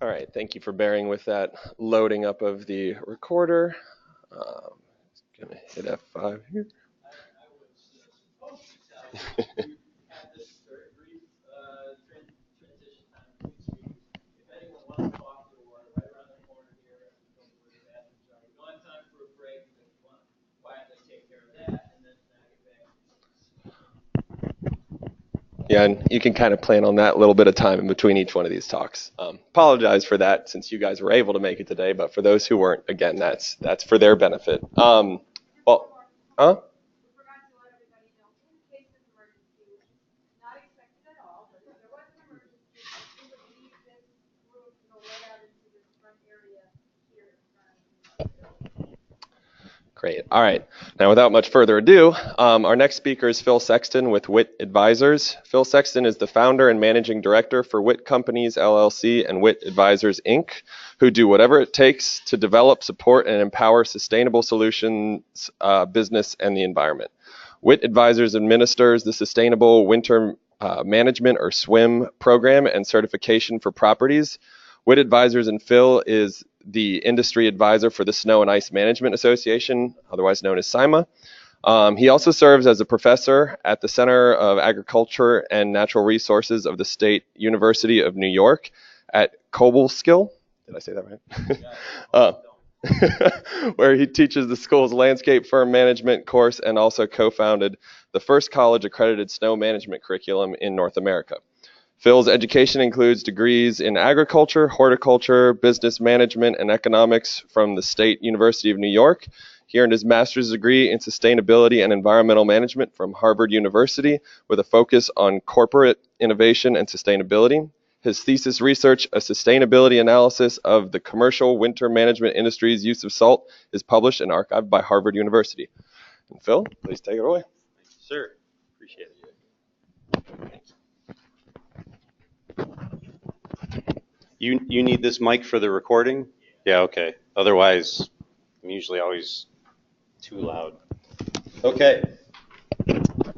All right, thank you for bearing with that loading up of the recorder. Gonna hit F5 here. Yeah, and you can kind of plan on that little bit of time in between each one of these talks. Apologize for that since you guys were able to make it today, but for those who weren't, again, that's for their benefit. Well, huh? Great. All right. Now, without much further ado, our next speaker is Phill Sexton with WIT Advisors. Phill Sexton is the founder and managing director for WIT Companies, LLC, and WIT Advisors, Inc., who do whatever it takes to develop, support, and empower sustainable solutions, business, and the environment. WIT Advisors administers the Sustainable Winter Management, or SWIM, program and certification for properties. WIT Advisors and Phill is the industry advisor for the Snow and Ice Management Association, otherwise known as SIMA. He also serves as a professor at the Center of Agriculture and Natural Resources of the State University of New York at Cobleskill. Did I say that right? Where he teaches the school's landscape firm management course and also co-founded the first college accredited snow management curriculum in North America. Phil's education includes degrees in agriculture, horticulture, business management, and economics from the State University of New York. He earned his master's degree in sustainability and environmental management from Harvard University with a focus on corporate innovation and sustainability. His thesis research, a sustainability analysis of the commercial winter management industry's use of salt, is published and archived by Harvard University. And Phill, please take it away. Thank you, sir. Appreciate it. You need this mic for the recording? Yeah, okay. Otherwise, I'm usually always too loud. Okay.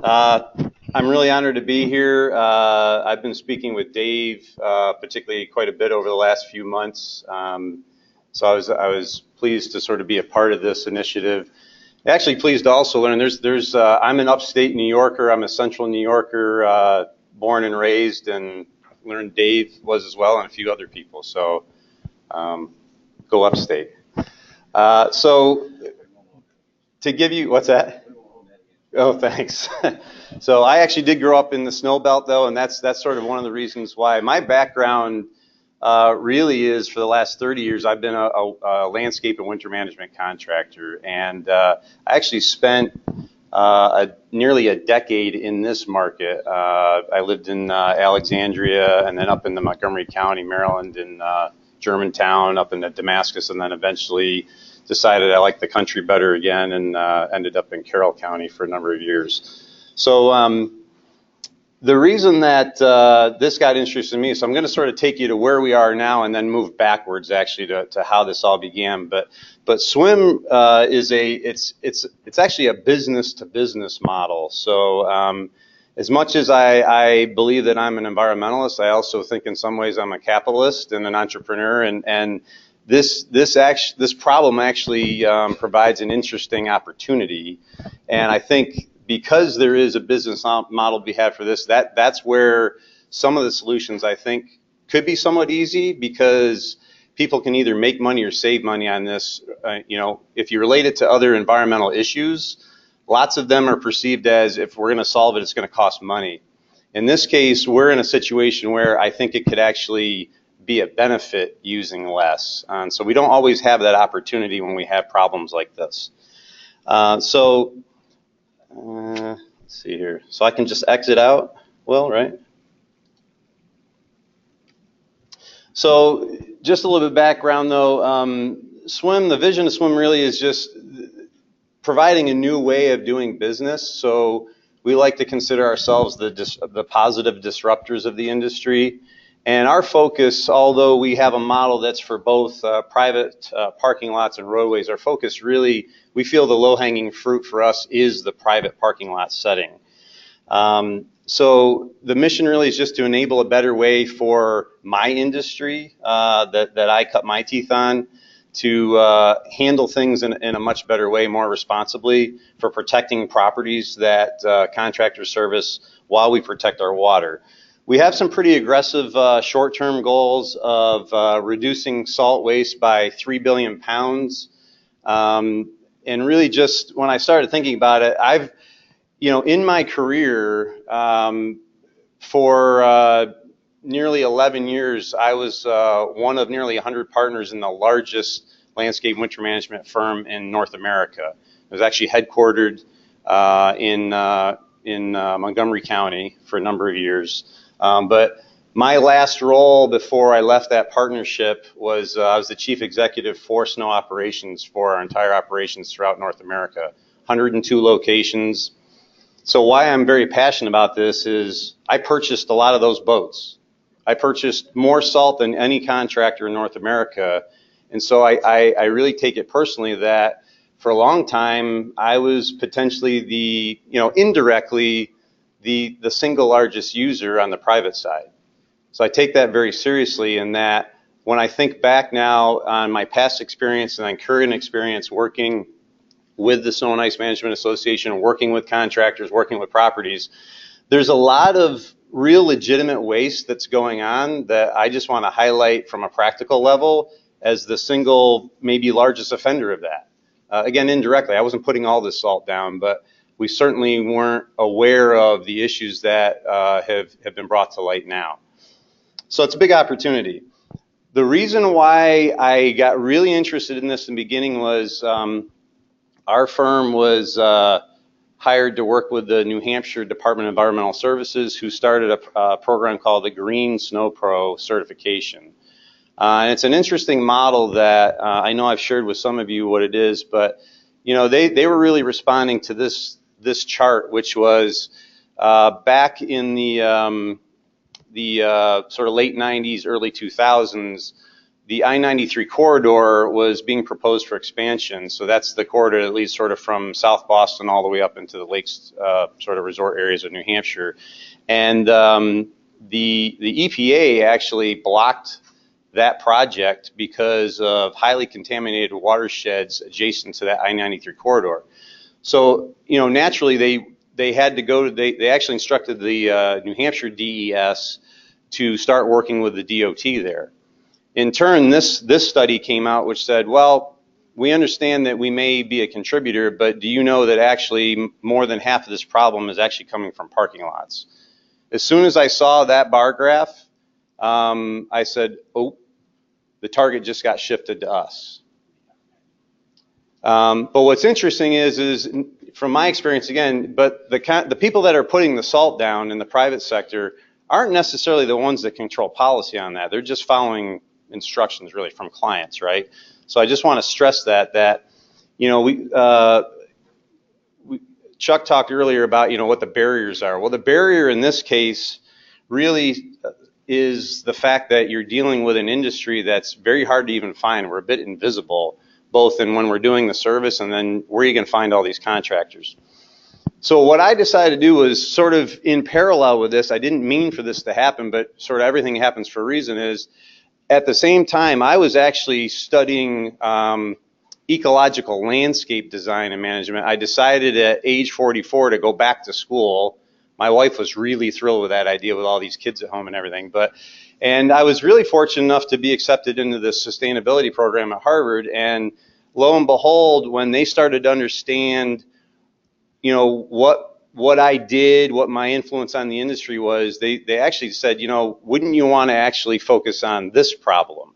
I'm really honored to be here. I've been speaking with Dave, particularly quite a bit over the last few months. So I was pleased to sort of be a part of this initiative. Actually pleased to also learn I'm an upstate New Yorker. I'm a central New Yorker, born and raised, and learned Dave was as well, and a few other people. So go upstate. So to give you, what's that? Oh, thanks. So I actually did grow up in the snow belt, though, and that's sort of one of the reasons why. My background really is, for the last 30 years, I've been a landscape and winter management contractor, and I actually spent nearly a decade in this market. I lived in Alexandria, and then up in the Montgomery County, Maryland, in Germantown, up in Damascus, and then eventually decided I liked the country better again, and ended up in Carroll County for a number of years. So the reason that this got interested in me, so I'm going to sort of take you to where we are now and then move backwards actually to how this all began. But SWIM is it's actually a business to business model. So as much as I believe that I'm an environmentalist, I also think in some ways I'm a capitalist and an entrepreneur, and this problem actually provides an interesting opportunity. And I think because there is a business model to be had for this, that's where some of the solutions, I think, could be somewhat easy, because people can either make money or save money on this. If you relate it to other environmental issues, lots of them are perceived as, if we're going to solve it, it's going to cost money. In this case, we're in a situation where I think it could actually be a benefit using less. So we don't always have that opportunity when we have problems like this. Let's see here. So I can just exit out, Will, right? So just a little bit of background, though. SWIM, the vision of SWIM really is just providing a new way of doing business. So we like to consider ourselves the positive disruptors of the industry. And our focus, although we have a model that's for both private parking lots and roadways, our focus really, we feel the low-hanging fruit for us is the private parking lot setting. So the mission really is just to enable a better way for my industry that I cut my teeth on to handle things in a much better way, more responsibly, for protecting properties that contractors service while we protect our water. We have some pretty aggressive short-term goals of reducing salt waste by 3 billion pounds. And really just when I started thinking about it, in my career, for nearly 11 years, I was one of nearly 100 partners in the largest landscape winter management firm in North America. It was actually headquartered in Montgomery County for a number of years. But my last role before I left that partnership was I was the chief executive for snow operations for our entire operations throughout North America, 102 locations. So why I'm very passionate about this is I purchased a lot of those boats. I purchased more salt than any contractor in North America. And so I really take it personally that for a long time, I was potentially indirectly the single largest user on the private side. So I take that very seriously in that when I think back now on my past experience and on current experience working with the Snow and Ice Management Association, working with contractors, working with properties, there's a lot of real legitimate waste that's going on that I just want to highlight from a practical level as the single, maybe largest offender of that. Again, indirectly, I wasn't putting all this salt down, but we certainly weren't aware of the issues that have been brought to light now. So it's a big opportunity. The reason why I got really interested in this in the beginning was our firm was hired to work with the New Hampshire Department of Environmental Services, who started a program called the Green Snow Pro certification. And it's an interesting model that I know I've shared with some of you what it is, but they were really responding to this chart, which was back in the sort of late 90s, early 2000s. The I-93 corridor was being proposed for expansion. So that's the corridor that leads sort of from South Boston all the way up into the lakes, sort of resort areas of New Hampshire. And the EPA actually blocked that project because of highly contaminated watersheds adjacent to that I-93 corridor. So, naturally they had to go to, they actually instructed the New Hampshire DES to start working with the DOT there. In turn, this study came out which said, well, we understand that we may be a contributor, but do you know that actually more than half of this problem is actually coming from parking lots? As soon as I saw that bar graph, I said, oh, the target just got shifted to us. But what's interesting is from my experience again, but the people that are putting the salt down in the private sector aren't necessarily the ones that control policy on that. They're just following instructions really from clients, right? So I just want to stress that Chuck talked earlier about what the barriers are. Well, the barrier in this case really is the fact that you're dealing with an industry that's very hard to even find. We're a bit invisible, both in when we're doing the service and then where you can find all these contractors. So what I decided to do was sort of in parallel with this, I didn't mean for this to happen, but sort of everything happens for a reason, is at the same time I was actually studying ecological landscape design and management. I decided at age 44 to go back to school. My wife was really thrilled with that idea with all these kids at home and everything. And I was really fortunate enough to be accepted into the sustainability program at Harvard. And lo and behold, when they started to understand, what I did, what my influence on the industry was, they actually said, wouldn't you want to actually focus on this problem?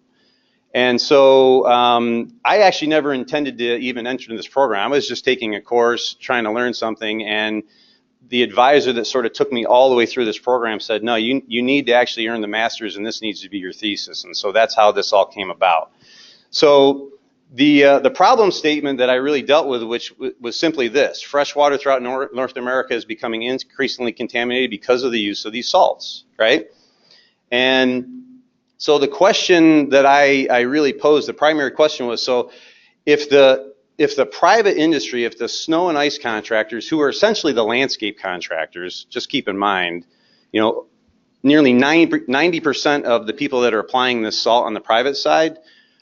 And so I actually never intended to even enter into this program. I was just taking a course, trying to learn something, and the advisor that sort of took me all the way through this program said, no, you need to actually earn the master's, and this needs to be your thesis. And so that's how this all came about. So the problem statement that I really dealt with, which was simply this: fresh water throughout North America is becoming increasingly contaminated because of the use of these salts, right? And so the question that I really posed, the primary question was, so if the if the private industry, if the snow and ice contractors, who are essentially the landscape contractors, just keep in mind, you know, nearly 90% of the people that are applying this salt on the private side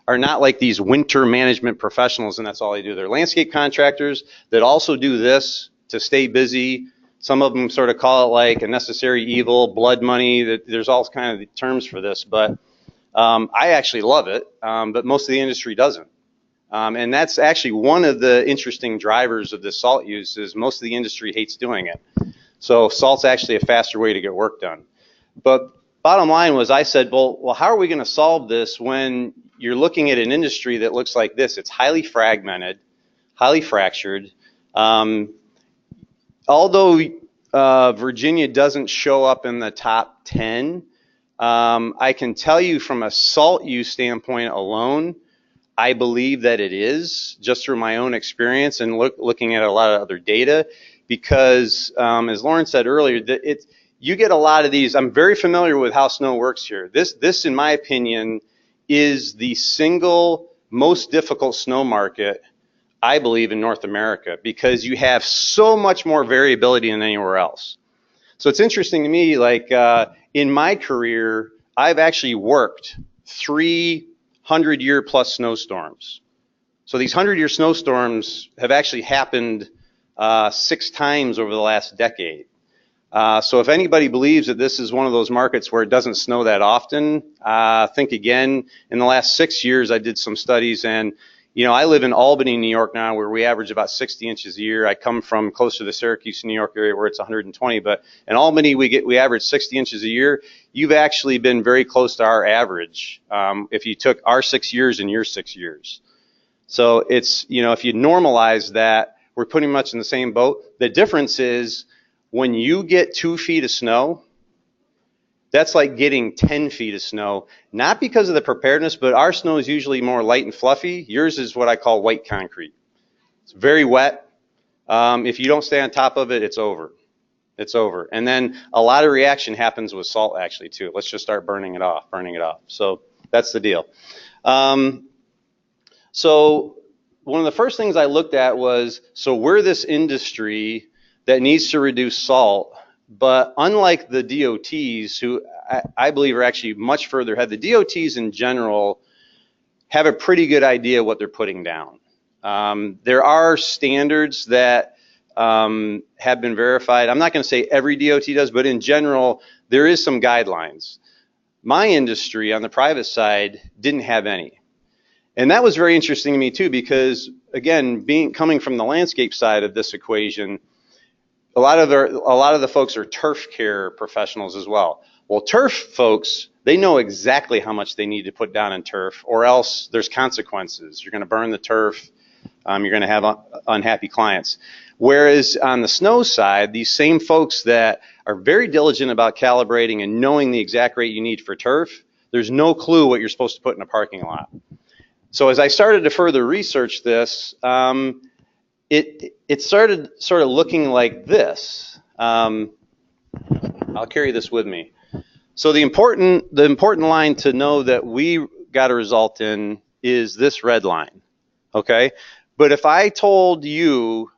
are not like these winter management professionals, and that's all they do. They're landscape contractors that also do this to stay busy. Some of them sort of call it like a necessary evil, blood money. There's all kind of terms for this, but I actually love it, but most of the industry doesn't. And that's actually one of the interesting drivers of this salt use is most of the industry hates doing it. So salt's actually a faster way to get work done. But bottom line was I said, well, how are we going to solve this when you're looking at an industry that looks like this? It's highly fragmented, highly fractured. Although Virginia doesn't show up in the top 10, I can tell you from a salt use standpoint alone, I believe that it is, just through my own experience and looking at a lot of other data, because as Lauren said earlier, you get a lot of these. I'm very familiar with how snow works here. This, in my opinion, is the single most difficult snow market, I believe, in North America, because you have so much more variability than anywhere else. So it's interesting to me, like in my career, I've actually worked 300-year plus snowstorms. So these 100-year snowstorms have actually happened 6 times over the last decade. So if anybody believes that this is one of those markets where it doesn't snow that often, think again. In the last 6 years, I did some studies, and you know, I live in Albany, New York now, where we average about 60 inches a year. I come from close to the Syracuse, New York area where it's 120, but in Albany we average 60 inches a year. You've actually been very close to our average if you took our 6 years and your 6 years. So it's, you know, if you normalize that, we're pretty much in the same boat. The difference is when you get 2 feet of snow, that's like getting 10 feet of snow, not because of the preparedness, but our snow is usually more light and fluffy. Yours is what I call white concrete. It's very wet. If you don't stay on top of it, it's over. It's over. And then a lot of reaction happens with salt actually too. Let's just start burning it off. So that's the deal. So one of the first things I looked at was, so we're this industry that needs to reduce salt. But unlike the DOTs, who I believe are actually much further ahead, the DOTs in general have a pretty good idea what they're putting down. There are standards that have been verified. I'm not going to say every DOT does, but in general, there is some guidelines. My industry on the private side didn't have any. And that was very interesting to me too, because again, coming from the landscape side of this equation, a lot of the folks are turf care professionals as well. Well, turf folks, they know exactly how much they need to put down in turf, or else there's consequences. You're going to burn the turf. You're going to have unhappy clients. Whereas on the snow side, these same folks that are very diligent about calibrating and knowing the exact rate you need for turf, there's no clue what you're supposed to put in a parking lot. So as I started to further research this, it started sort of looking like this. I'll carry this with me. So the important line to know that we got a result in is this red line, okay? But if I told you,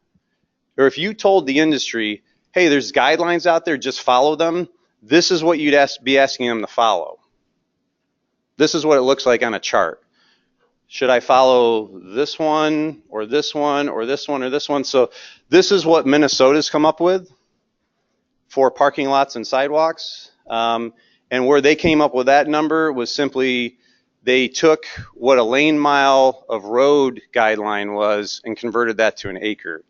or if you told the industry, hey, there's guidelines out there, just follow them, this is what you'd be asking them to follow. This is what it looks like on a chart. Should I follow this one, or this one, or this one, or this one? So this is what Minnesota's come up with for parking lots and sidewalks. And where they came up with that number was simply they took what a lane mile of road guideline was and converted that to an acre.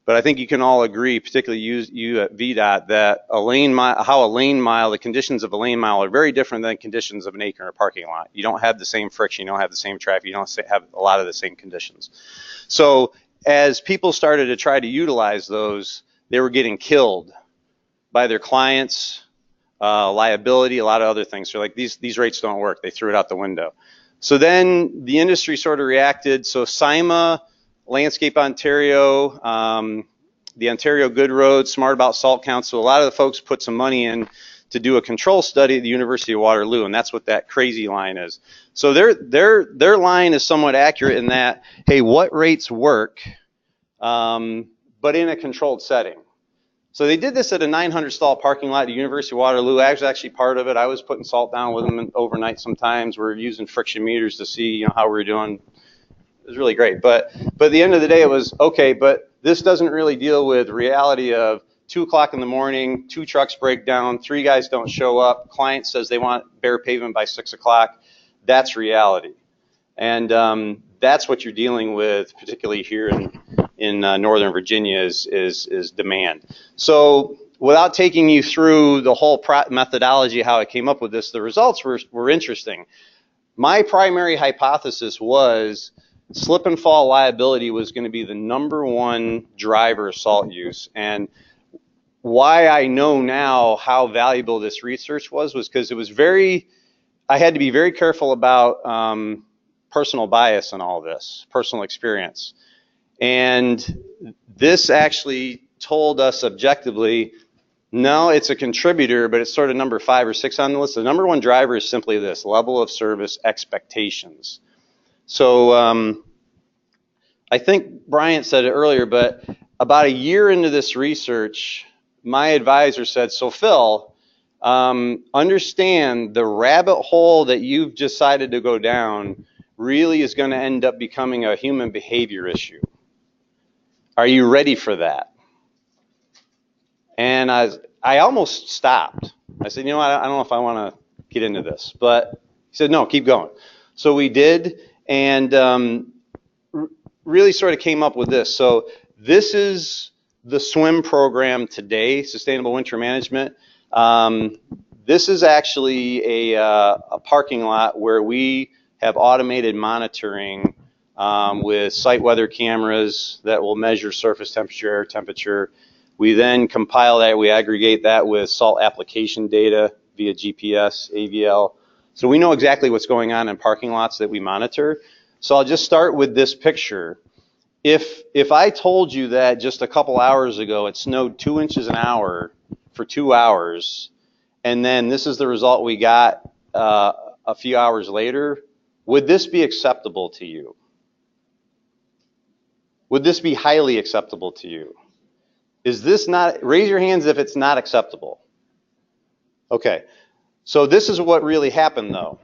But I think you can all agree, particularly you at VDOT, that the conditions of a lane mile are very different than conditions of an acre in a parking lot. You don't have the same friction, you don't have the same traffic, you don't have a lot of the same conditions. So as people started to try to utilize those, they were getting killed by their clients, liability, a lot of other things. So like these rates don't work. They threw it out the window. So then the industry sort of reacted. So SIMA, Landscape Ontario, the Ontario Good Roads, Smart About Salt Council, a lot of the folks put some money in to do a control study at the University of Waterloo, and that's what that crazy line is. So their line is somewhat accurate in that, hey, what rates work, but in a controlled setting. So they did this at a 900 stall parking lot at the University of Waterloo. I was actually part of it. I was putting salt down with them overnight sometimes. We're using friction meters to see, how we were doing. It was really great. But at the end of the day, it was, okay, but this doesn't really deal with reality of 2 o'clock in the morning, 2 trucks break down, 3 guys don't show up, client says they want bare pavement by 6 o'clock. That's reality. And that's what you're dealing with, particularly here in Northern Virginia, is demand. So without taking you through the whole methodology, how I came up with this, the results were interesting. My primary hypothesis was slip and fall liability was going to be the #1 driver of salt use. And why I know now how valuable this research was because it was I had to be very careful about personal bias in all this, personal experience. And this actually told us objectively, no, it's a contributor, but it's sort of number 5 or 6 on the list. The #1 driver is simply this, level of service expectations. So I think Bryant said it earlier, but about a year into this research, my advisor said, so Phill, understand the rabbit hole that you've decided to go down really is going to end up becoming a human behavior issue. Are you ready for that? And I almost stopped. I said, I don't know if I want to get into this. But he said, no, keep going. So we did, and really sort of came up with this. So this is the SWIM program today, Sustainable Winter Management. This is actually a parking lot where we have automated monitoring with site weather cameras that will measure surface temperature, air temperature. We then compile that, we aggregate that with salt application data via GPS, AVL. So we know exactly what's going on in parking lots that we monitor. So I'll just start with this picture. If I told you that just a couple hours ago it snowed 2 inches an hour for 2 hours, and then this is the result we got a few hours later, would this be acceptable to you? Would this be highly acceptable to you? Is this not, raise your hands if it's not acceptable. Okay, so this is what really happened though.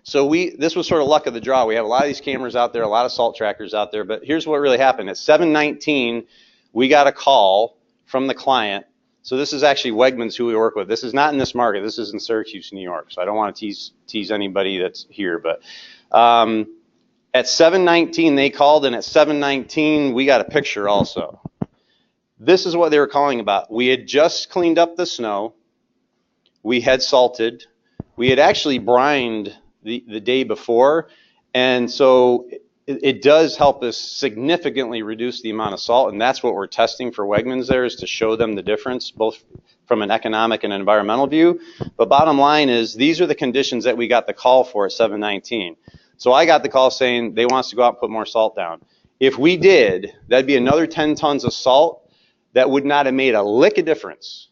So this was sort of luck of the draw. We have a lot of these cameras out there, a lot of salt trackers out there, but here's what really happened. At 7:19, we got a call from the client. So this is actually Wegmans who we work with. This is not in this market. This is in Syracuse, New York. So I don't want to tease anybody that's here, but at 7:19 they called, and at 7:19 we got a picture also. This is what they were calling about. We had just cleaned up the snow. We had salted. We had actually brined the day before, and so it does help us significantly reduce the amount of salt, and that's what we're testing for Wegmans there, is to show them the difference, both from an economic and environmental view. But bottom line is, these are the conditions that we got the call for at 7:19. So I got the call saying they want us to go out and put more salt down. If we did, that'd be another 10 tons of salt that would not have made a lick of difference.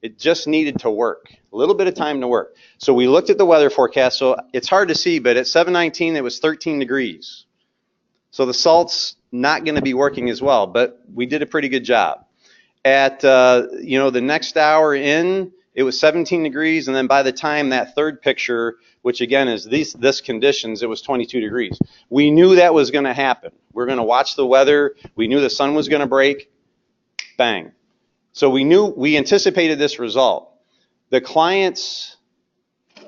It just needed to work, a little bit of time to work. So we looked at the weather forecast. So it's hard to see, but at 7:19 it was 13 degrees. So the salt's not going to be working as well, but we did a pretty good job. At the next hour in, it was 17 degrees, and then by the time that third picture, which again is this conditions, it was 22 degrees. We knew that was going to happen. We're going to watch the weather. We knew the sun was going to break. Bang. So we anticipated this result. The clients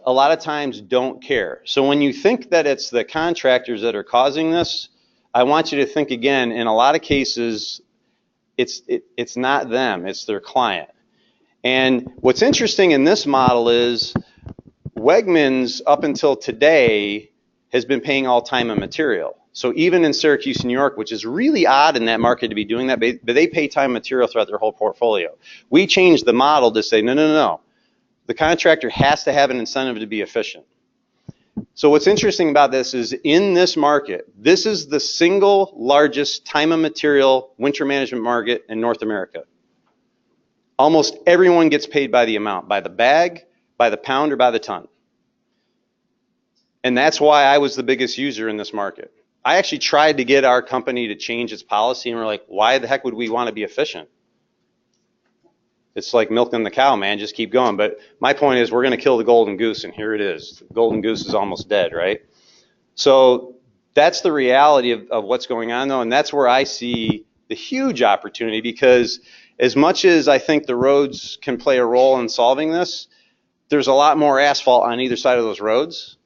a lot of times don't care. So when you think that it's the contractors that are causing this, I want you to think again, in a lot of cases, it's not them, it's their client. And what's interesting in this model is Wegmans, up until today, has been paying all time and material. So even in Syracuse, New York, which is really odd in that market to be doing that, but they pay time and material throughout their whole portfolio. We changed the model to say, no. The contractor has to have an incentive to be efficient. So what's interesting about this is, in this market, this is the single largest time and material winter management market in North America. Almost everyone gets paid by the amount, by the bag, by the pound, or by the ton. And that's why I was the biggest user in this market. I actually tried to get our company to change its policy, and we're like, why the heck would we want to be efficient? It's like milking the cow, man, just keep going. But my point is, we're going to kill the golden goose, and here it is. The golden goose is almost dead, right? So that's the reality of what's going on, though, and that's where I see the huge opportunity, because as much as I think the roads can play a role in solving this, there's a lot more asphalt on either side of those roads,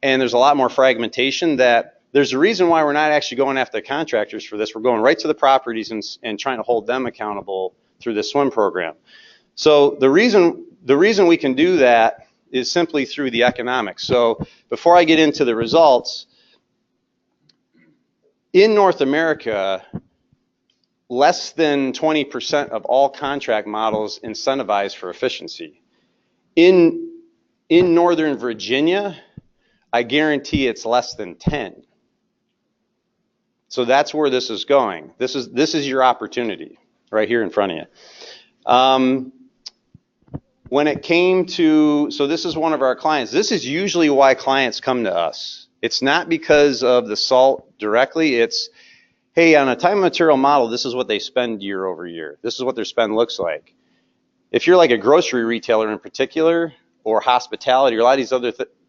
and there's a lot more fragmentation. That there's a reason why we're not actually going after the contractors for this. We're going right to the properties and trying to hold them accountable through the SWIM program. So the reason we can do that is simply through the economics. So before I get into the results, in North America, less than 20% of all contract models incentivize for efficiency. In Northern Virginia, I guarantee it's less than 10. So that's where this is going. This is your opportunity right here in front of you. When it came to, so this is one of our clients. This is usually why clients come to us. It's not because of the salt directly. It's, hey, on a time and material model, this is what they spend year over year. This is what their spend looks like. If you're like a grocery retailer in particular, or hospitality, or a lot of these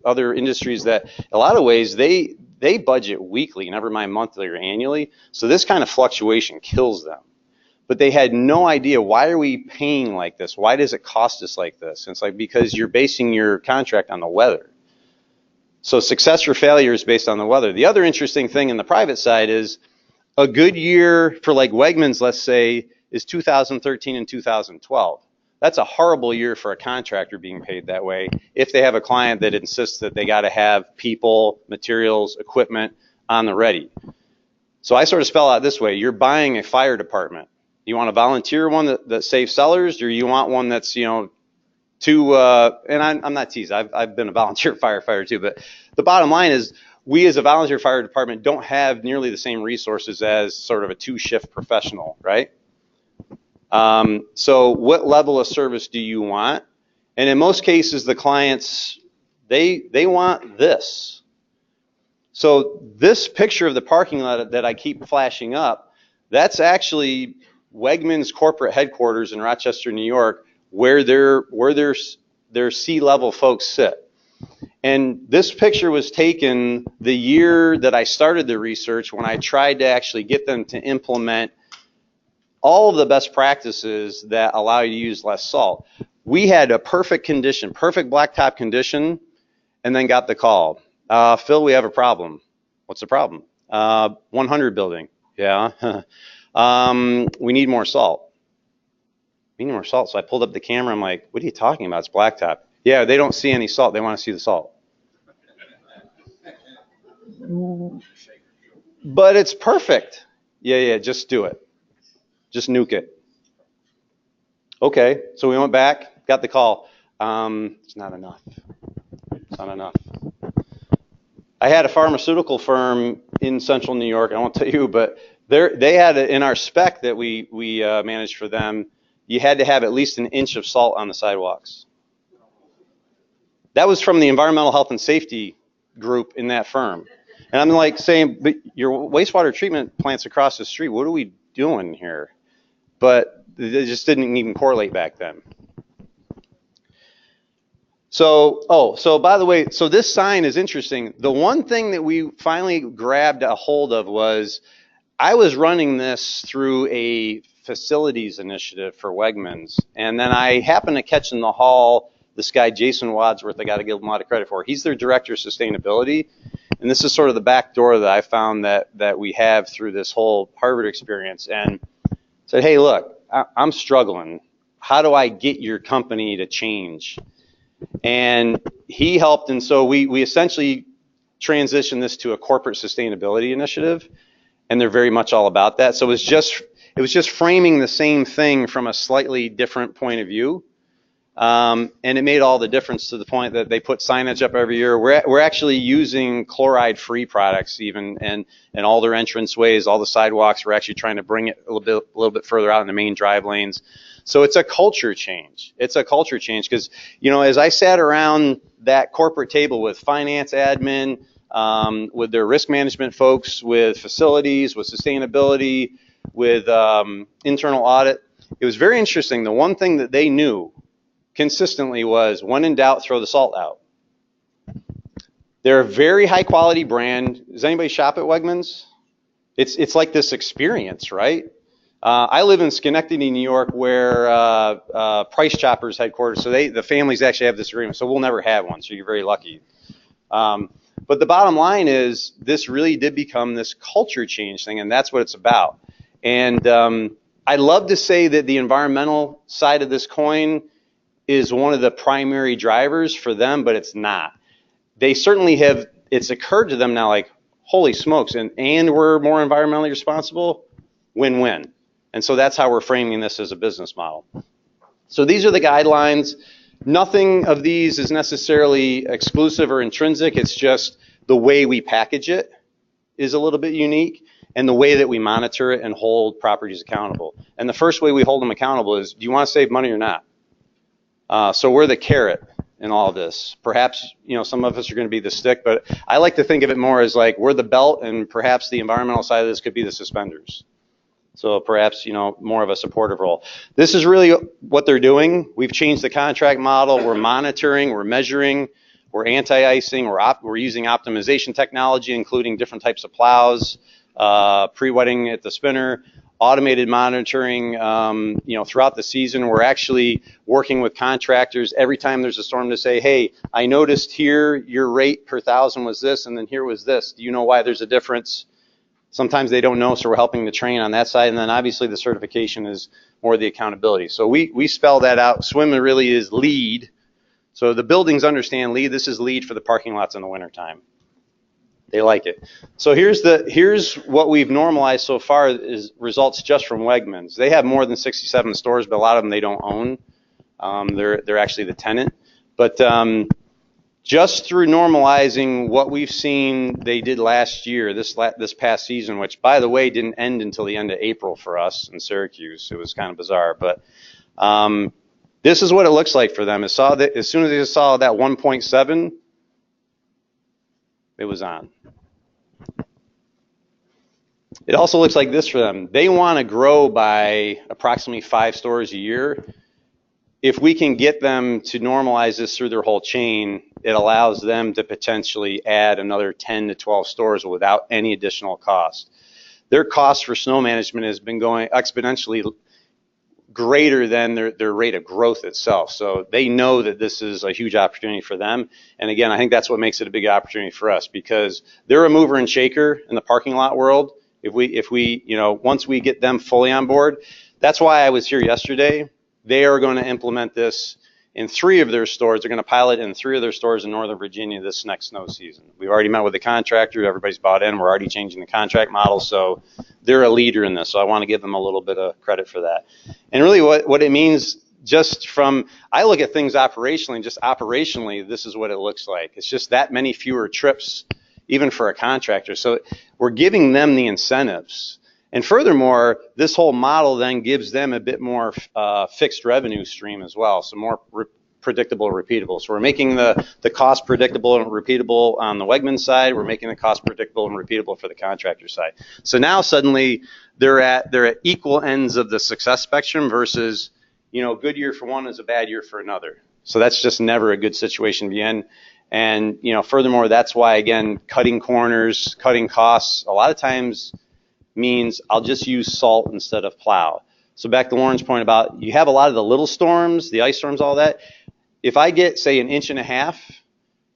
other industries that, a lot of ways, they budget weekly, never mind monthly or annually. So this kind of fluctuation kills them. But they had no idea, why are we paying like this? Why does it cost us like this? And it's like, because you're basing your contract on the weather. So success or failure is based on the weather. The other interesting thing in the private side is, a good year for like Wegmans, let's say, is 2013 and 2012. That's a horrible year for a contractor being paid that way if they have a client that insists that they got to have people, materials, equipment on the ready. So I sort of spell out this way. You're buying a fire department. You want a volunteer one that saves sellers, or you want one that's, and I'm not teasing. I've been a volunteer firefighter too, but the bottom line is, we as a volunteer fire department don't have nearly the same resources as sort of a two-shift professional, right? So what level of service do you want? And in most cases, the clients, they want this. So this picture of the parking lot that I keep flashing up, that's actually Wegmans corporate headquarters in Rochester, New York, where their C-level folks sit. And this picture was taken the year that I started the research, when I tried to actually get them to implement all of the best practices that allow you to use less salt. We had a perfect condition, perfect blacktop condition, and then got the call. Phil, we have a problem. What's the problem? 100 building. Yeah. We need more salt. We need more salt. So I pulled up the camera. I'm like, what are you talking about? It's blacktop. Yeah, they don't see any salt. They want to see the salt. But it's perfect. Yeah, just do it. Just nuke it. Okay, so we went back, got the call. It's not enough. It's not enough. I had a pharmaceutical firm in central New York. I won't tell you, but they had in our spec that we managed for them, you had to have at least an inch of salt on the sidewalks. That was from the environmental health and safety group in that firm. And I'm like saying, but your wastewater treatment plant's across the street. What are we doing here? But it just didn't even correlate back then. So by the way, so this sign is interesting. The one thing that we finally grabbed a hold of was, I was running this through a facilities initiative for Wegmans. And then I happened to catch in the hall this guy, Jason Wadsworth. I got to give him a lot of credit for. He's their director of sustainability. And this is sort of the back door that I found that we have through this whole Harvard experience. And said, hey, look, I'm struggling. How do I get your company to change? And he helped. And so we essentially transitioned this to a corporate sustainability initiative. And they're very much all about that. So it was just framing the same thing from a slightly different point of view. And it made all the difference to the point that they put signage up every year. We're actually using chloride-free products even, and all their entranceways, all the sidewalks. We're actually trying to bring it a little bit further out in the main drive lanes. So it's a culture change. It's a culture change because, you know, as I sat around that corporate table with finance, admin, with their risk management folks, with facilities, with sustainability, with internal audit, it was very interesting. The one thing that they knew consistently was, when in doubt, throw the salt out. They're a very high quality brand. Does anybody shop at Wegmans? It's like this experience, right? I live in Schenectady, New York, where Price Chopper's headquarters. So the families actually have this agreement. So we'll never have one. So you're very lucky. But the bottom line is, this really did become this culture change thing, and that's what it's about. And I love to say that the environmental side of this coin is one of the primary drivers for them, but it's not. They certainly have, it's occurred to them now, like, holy smokes, and we're more environmentally responsible, win-win. And so that's how we're framing this as a business model. So these are the guidelines. Nothing of these is necessarily exclusive or intrinsic. It's just the way we package it is a little bit unique, and the way that we monitor it and hold properties accountable. And the first way we hold them accountable is, do you want to save money or not? So we're the carrot in all of this. Perhaps, you know, some of us are going to be the stick, but I like to think of it more as like we're the belt, and perhaps the environmental side of this could be the suspenders. So perhaps, you know, more of a supportive role. This is really what they're doing. We've changed the contract model. We're monitoring, we're measuring, we're anti-icing, we're using optimization technology, including different types of plows, pre-wetting at the spinner, automated monitoring, you know, throughout the season. We're actually working with contractors every time there's a storm to say, hey, I noticed here your rate per thousand was this, and then here was this. Do you know why there's a difference? Sometimes they don't know, so we're helping to train on that side. And then obviously the certification is more the accountability. So we spell that out. SWIM really is lead. So the buildings understand lead. This is lead for the parking lots in the wintertime. They like it. So here's what we've normalized so far is results just from Wegmans. They have more than 67 stores, but a lot of them they don't own. They're actually the tenant. But just through normalizing what we've seen they did last year, this past season, which, by the way, didn't end until the end of April for us in Syracuse. It was kind of bizarre. But this is what it looks like for them. As soon as they saw that 1.7, it was on. It also looks like this for them. They want to grow by approximately 5 stores a year. If we can get them to normalize this through their whole chain, it allows them to potentially add another 10 to 12 stores without any additional cost. Their cost for snow management has been going exponentially greater than their rate of growth itself. So they know that this is a huge opportunity for them. And again, I think that's what makes it a big opportunity for us, because they're a mover and shaker in the parking lot world. If we, you know, once we get them fully on board, that's why I was here yesterday. They are going to implement this in 3 of their stores. They're going to pilot in 3 of their stores in Northern Virginia this next snow season. We've already met with the contractor. Everybody's bought in. We're already changing the contract model. So they're a leader in this. So I want to give them a little bit of credit for that. And really what it means, just from, I look at things operationally, and just operationally, this is what it looks like. It's just that many fewer trips, even for a contractor. So we're giving them the incentives. And furthermore, this whole model then gives them a bit more fixed revenue stream as well, so more predictable and repeatable. So we're making the cost predictable and repeatable on the Wegmans side. We're making the cost predictable and repeatable for the contractor side. So now suddenly they're at equal ends of the success spectrum versus, you know, good year for one is a bad year for another. So that's just never a good situation to be in. And, you know, furthermore, that's why, again, cutting corners, cutting costs, a lot of times means I'll just use salt instead of plow. So back to Warren's point about, you have a lot of the little storms, the ice storms, all that. If I get, say, 1.5 inches,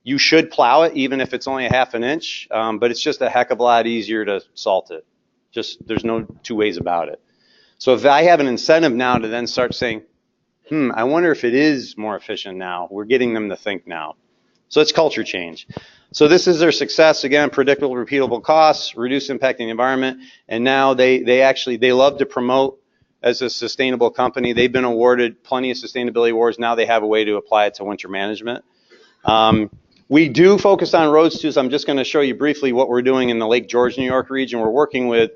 you should plow it, even if it's only 1/2 inch, but it's just a heck of a lot easier to salt it. Just, there's no 2 ways about it. So if I have an incentive now to then start saying, I wonder if it is more efficient now, we're getting them to think now. So it's culture change. So this is their success. Again, predictable, repeatable costs, reduce impact on the environment. And now they love to promote as a sustainable company. They've been awarded plenty of sustainability awards. Now they have a way to apply it to winter management. We do focus on roads too, so I'm just going to show you briefly what we're doing in the Lake George, New York region. We're working with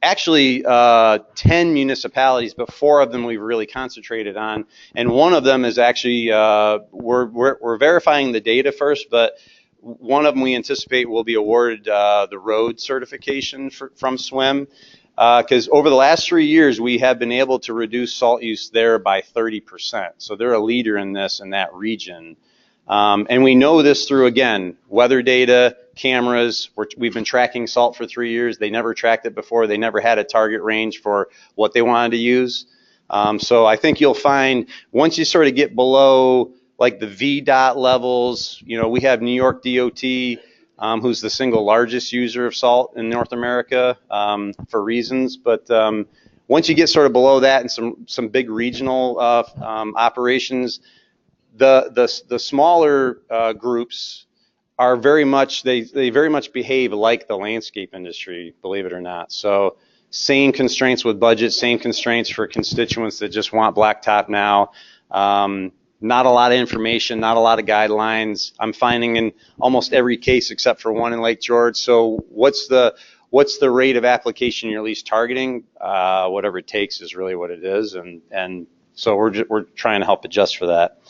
actually 10 municipalities, but 4 of them we've really concentrated on. And one of them is actually, we're verifying the data first, but one of them we anticipate will be awarded the road certification from SWIM. Because over the last 3 years, we have been able to reduce salt use there by 30%. So they're a leader in this in that region. And we know this through, again, weather data, cameras. We've been tracking salt for 3 years. They never tracked it before. They never had a target range for what they wanted to use. So I think you'll find once you sort of get below like the VDOT levels, you know, we have New York DOT, who's the single largest user of salt in North America for reasons. But once you get sort of below that and some big regional operations, the smaller groups are very much, they very much behave like the landscape industry, believe it or not. So same constraints with budget, same constraints for constituents that just want blacktop now. Not a lot of information, not a lot of guidelines. I'm finding in almost every case except for one in Lake George. So what's the rate of application you're at least targeting? Whatever it takes is really what it is. And so we're trying to help adjust for that.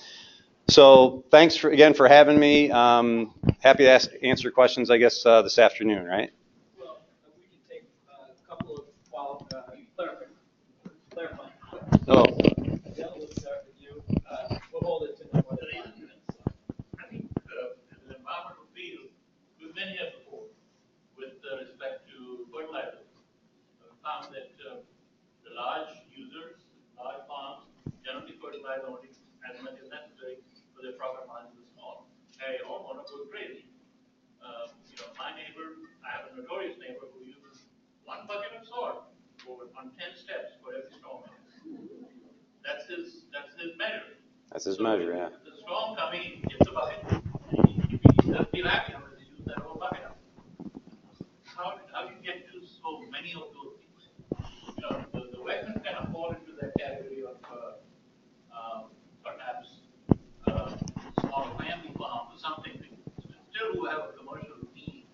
So thanks again for having me. Happy to answer questions, I guess, this afternoon, right? Well, we can take a couple of clarifying questions. Oh. Bill, we'll start with you. We'll hold it to no more than 5 minutes. I think the environmental field, we've been here before with respect to fertilizer. We found that the large users, large farms, generally fertilize only as much as necessary for their profit margins are small. Hey, homeowner goes crazy. You know, my neighbor, I have a notorious neighbor who uses 1 bucket of salt on 10 steps for every storm. That's his measure. That's his measure, yeah. The storm coming, it's a bucket. He doesn't feel happy unless he uses that whole bucket up. How do you get to so many of those things? You know, the Western kind of fall into that category of perhaps small family farms or something. Still who have a commercial need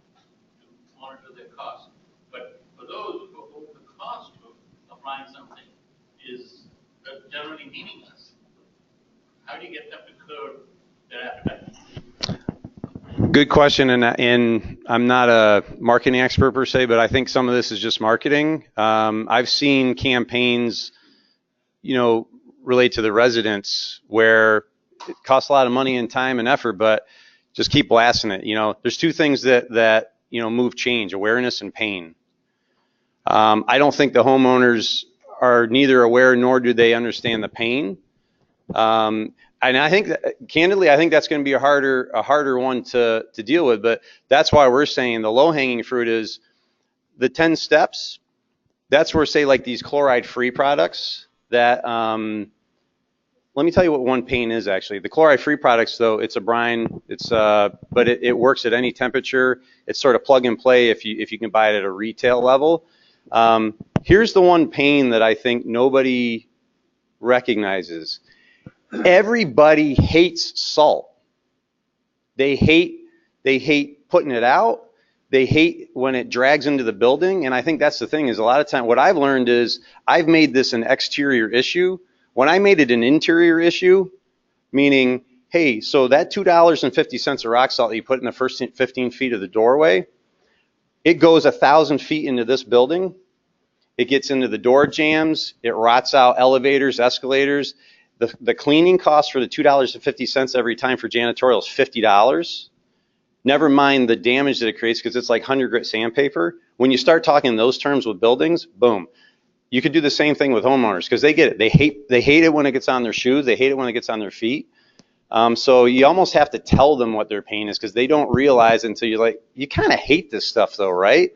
to monitor their costs. But for those for whom the cost of applying something is generally meaningless, how do you get them to curb their appetite? Good question, and I'm not a marketing expert per se, but I think some of this is just marketing. I've seen campaigns, you know, relate to the residents where it costs a lot of money and time and effort, but just keep blasting it. You know, there's 2 things that you know move change: awareness and pain. I don't think the homeowners are neither aware nor do they understand the pain. And I think that, candidly, I think that's going to be a harder one to deal with. But that's why we're saying the low-hanging fruit is the 10 steps. That's where, say, like these chloride-free products that. Let me tell you what one pain is actually. The chloride-free products, though, it's a brine. It's but it works at any temperature. It's sort of plug and play if you can buy it at a retail level. Here's the one pain that I think nobody recognizes. Everybody hates salt. They hate putting it out. They hate when it drags into the building. And I think that's the thing is a lot of time what I've learned is I've made this an exterior issue. When I made it an interior issue, meaning, hey, so that $2.50 of rock salt that you put in the first 15 feet of the doorway, it goes 1,000 feet into this building. It gets into the door jams. It rots out elevators, escalators. The cleaning cost for the $2.50 every time for janitorial is $50. Never mind the damage that it creates because it's like 100 grit sandpaper. When you start talking in those terms with buildings, boom. You could do the same thing with homeowners because they get it. They hate it when it gets on their shoes. They hate it when it gets on their feet. So you almost have to tell them what their pain is because they don't realize until you're like, you kind of hate this stuff though, right?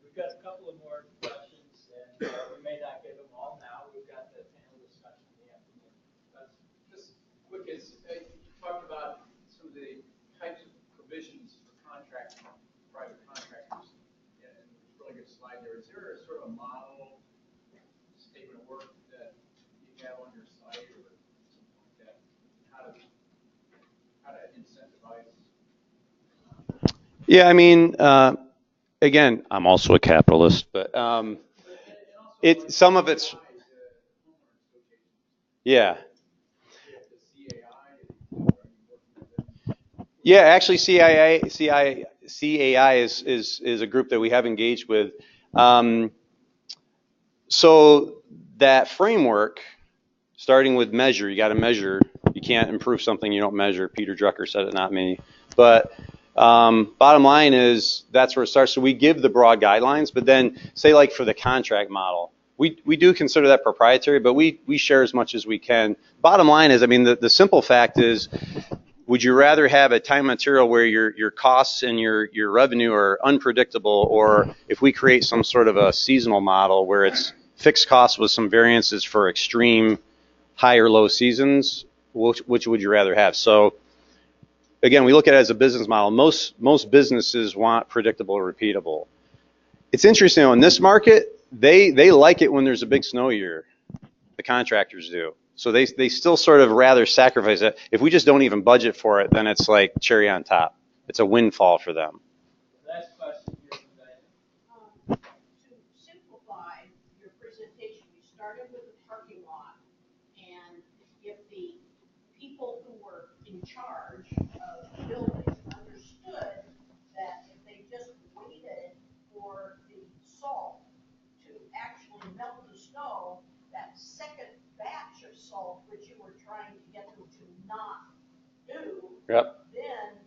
We've got a couple of more questions, and we may not get them all now. We've got the panel discussion in the afternoon. Just quick, you talked about some of the types of provisions for contracting, private contractors, and really good slide there. Is there a sort of a model statement of work Yeah, I mean, again, I'm also a capitalist, but some of it's, yeah. Yeah, actually, CAI is a group that we have engaged with. Um, so that framework, starting with measure, you got to measure. You can't improve something you don't measure. Peter Drucker said it, not me. But bottom line is that's where it starts. So we give the broad guidelines, but then say like for the contract model, we do consider that proprietary, but we share as much as we can. Bottom line is, I mean, the simple fact is, would you rather have a time material where your costs and your revenue are unpredictable, or if we create some sort of a seasonal model where it's fixed costs with some variances for extreme high or low seasons, which would you rather have? So again, we look at it as a business model. Most businesses want predictable or repeatable. It's interesting, in this market, they like it when there's a big snow year. The contractors do. So they still sort of rather sacrifice it. If we just don't even budget for it, then it's like cherry on top. It's a windfall for them. Last question here from Diane. To simplify your presentation, you started with the parking lot, and if the people who were in charge of buildings understood that if they just waited for the salt to actually melt the snow, that second batch of salt, which you were trying to get them to not do, Yep. then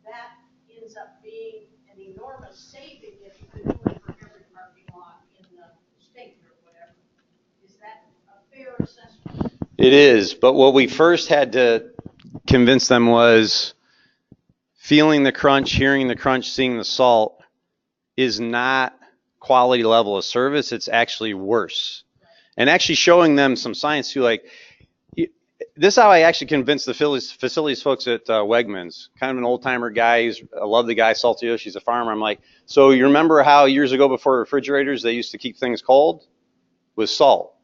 that ends up being an enormous saving if you could do it for every parking lot in the state or whatever. Is that a fair assessment? It is, but what we first had to convince them was feeling the crunch, hearing the crunch, seeing the salt is not quality level of service. It's actually worse. And actually showing them some science too, like, this is how I actually convinced the facilities folks at Wegmans. Kind of an old timer guy. I love the guy, Salty Osh. He's a farmer. I'm like, so you remember how years ago before refrigerators, they used to keep things cold? With salt.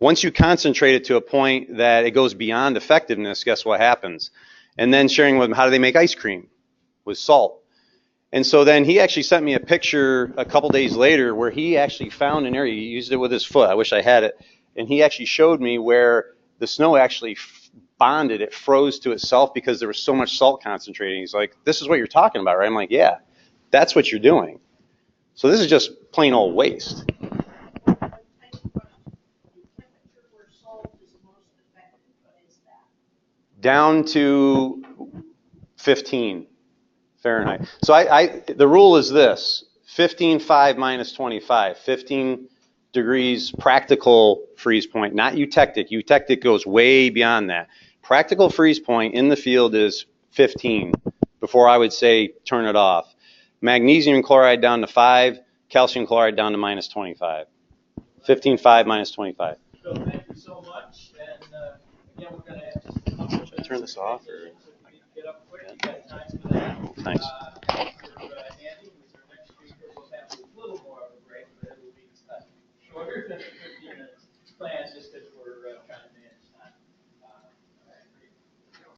Once you concentrate it to a point that it goes beyond effectiveness, guess what happens? And then sharing with them, how do they make ice cream? With salt. And so then he actually sent me a picture a couple days later where he actually found an area. He used it with his foot. I wish I had it. And he actually showed me where the snow actually bonded. It froze to itself because there was so much salt concentrating. He's like, this is what you're talking about, right? I'm like, yeah, that's what you're doing. So this is just plain old waste. Down to 15 Fahrenheit. So the rule is this: 15.5 minus 25. 15 degrees practical freeze point, not eutectic. Eutectic goes way beyond that. Practical freeze point in the field is 15 before I would say turn it off. Magnesium chloride down to 5, calcium chloride down to minus 25. 15.5 minus 25. So thank you so much. And again, we're going to have just a couple of minutes. Should I turn this off? Or? Get up quick. You got time for that. Thanks. After Andy, who's our next speaker, we'll have a little more of a break, but it will be shorter than it could